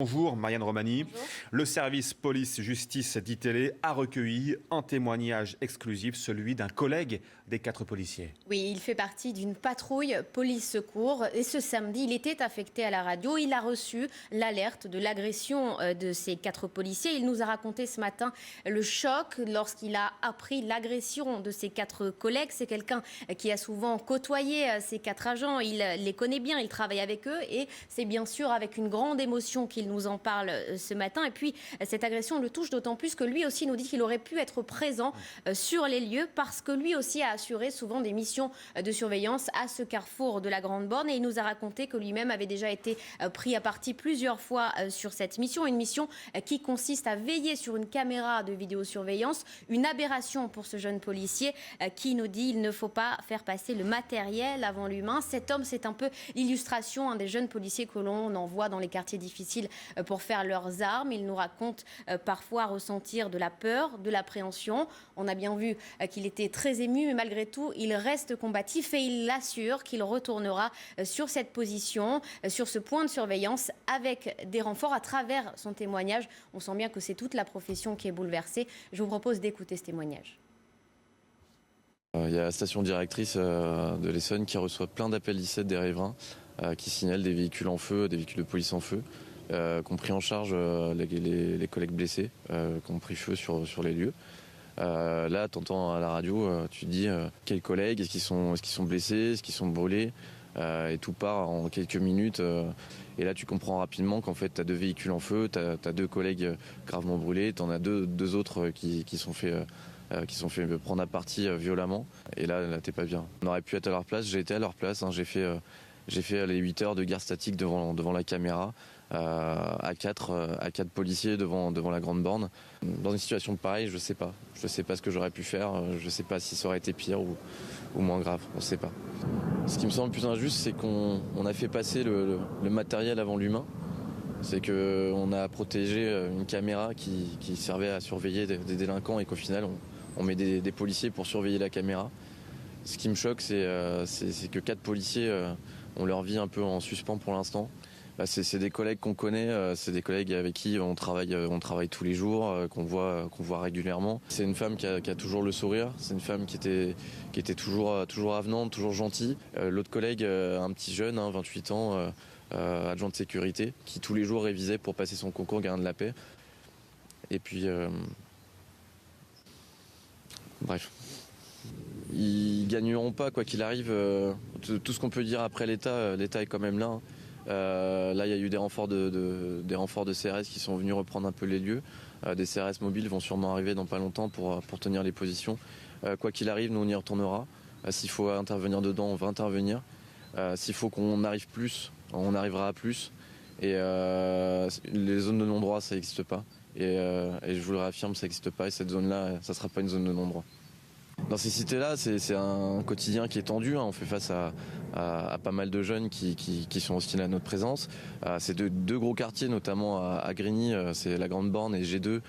Bonjour Marianne Romani. Bonjour. Le service police-justice d'ITélé a recueilli un témoignage exclusif, celui d'un collègue des 4 policiers. Oui, il fait partie d'une patrouille police-secours et ce samedi, il était affecté à la radio. Il a reçu l'alerte de l'agression de ces 4 policiers. Il nous a raconté ce matin le choc lorsqu'il a appris l'agression de ses 4 collègues. C'est quelqu'un qui a souvent côtoyé ces 4 agents. Il les connaît bien, il travaille avec eux et c'est bien sûr avec une grande émotion qu'il nous en parle ce matin. Et puis, cette agression le touche d'autant plus que lui aussi nous dit qu'il aurait pu être présent sur les lieux parce que lui aussi a assuré souvent des missions de surveillance à ce carrefour de la Grande Borne. Et il nous a raconté que lui-même avait déjà été pris à partie plusieurs fois sur cette mission. Une mission qui consiste à veiller sur une caméra de vidéosurveillance. Une aberration pour ce jeune policier qui nous dit qu'il ne faut pas faire passer le matériel avant l'humain. Cet homme, c'est un peu l'illustration des jeunes policiers que l'on envoie dans les quartiers difficiles pour faire leurs armes. Il nous raconte parfois ressentir de la peur, de l'appréhension. On a bien vu qu'il était très ému, mais malgré tout, il reste combatif et il assure qu'il retournera sur cette position, sur ce point de surveillance avec des renforts à travers son témoignage. On sent bien que c'est toute la profession qui est bouleversée. Je vous propose d'écouter ce témoignage. Il y a la station directrice de l'Essonne qui reçoit plein d'appels 17 des riverains qui signalent des véhicules en feu, des véhicules de police en feu. Qui ont pris en charge les collègues blessés, qui ont pris feu sur les lieux. Là, tu entends à la radio, tu te dis quels collègues, est-ce qu'ils sont blessés, est-ce qu'ils sont brûlés, et tout part en quelques minutes. Et là, tu comprends rapidement qu'en fait, tu as 2 véhicules en feu, tu as 2 collègues gravement brûlés, tu en as deux autres qui sont fait prendre à partie violemment. Et là, t'es pas bien. On aurait pu être à leur place, j'ai été à leur place, hein, j'ai fait les 8 heures de garde statique devant la caméra, à 4 policiers devant la Grande Borne. Dans une situation pareille, je sais pas ce que j'aurais pu faire, je sais pas si ça aurait été pire ou moins grave, on sait pas. Ce qui me semble le plus injuste, c'est qu'on a fait passer le matériel avant l'humain. C'est qu'on a protégé une caméra qui servait à surveiller des délinquants et qu'au final on met des policiers pour surveiller la caméra. Ce qui me choque, c'est que 4 policiers ont leur vie un peu en suspens pour l'instant. C'est des collègues qu'on connaît, c'est des collègues avec qui on travaille tous les jours, qu'on voit régulièrement. C'est une femme qui a toujours le sourire, c'est une femme qui était toujours avenante, toujours gentille. L'autre collègue, un petit jeune, 28 ans, adjoint de sécurité, qui tous les jours révisait pour passer son concours gardien de la paix. Et puis, bref. Ils gagneront pas, quoi qu'il arrive. Tout ce qu'on peut dire après l'État est quand même là. Hein. Là, il y a eu des renforts de CRS qui sont venus reprendre un peu les lieux. Des CRS mobiles vont sûrement arriver dans pas longtemps pour tenir les positions. Quoi qu'il arrive, nous on y retournera. S'il faut intervenir dedans, on va intervenir. S'il faut qu'on arrive plus, on arrivera à plus. Et les zones de non-droit, ça n'existe pas. Et je vous le réaffirme, ça n'existe pas. Et cette zone-là, ça ne sera pas une zone de non-droit. Dans ces cités-là, c'est un quotidien qui est tendu. Hein. On fait face à pas mal de jeunes qui sont hostiles à notre présence. C'est deux gros quartiers, notamment à Grigny, c'est la Grande Borne et G2,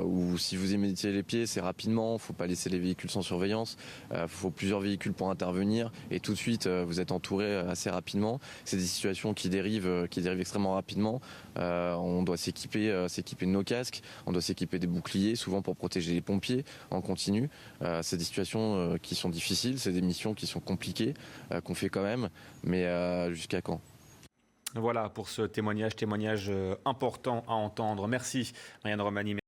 où si vous y mettez les pieds, c'est rapidement. Il ne faut pas laisser les véhicules sans surveillance. Il faut plusieurs véhicules pour intervenir. Et tout de suite, vous êtes entouré assez rapidement. C'est des situations qui dérivent extrêmement rapidement. On doit s'équiper de nos casques. On doit s'équiper des boucliers, souvent pour protéger les pompiers en continu. C'est des situations qui sont difficiles, c'est des missions qui sont compliquées, qu'on fait quand même, mais jusqu'à quand ? Voilà pour ce témoignage important à entendre. Merci Marianne Romani.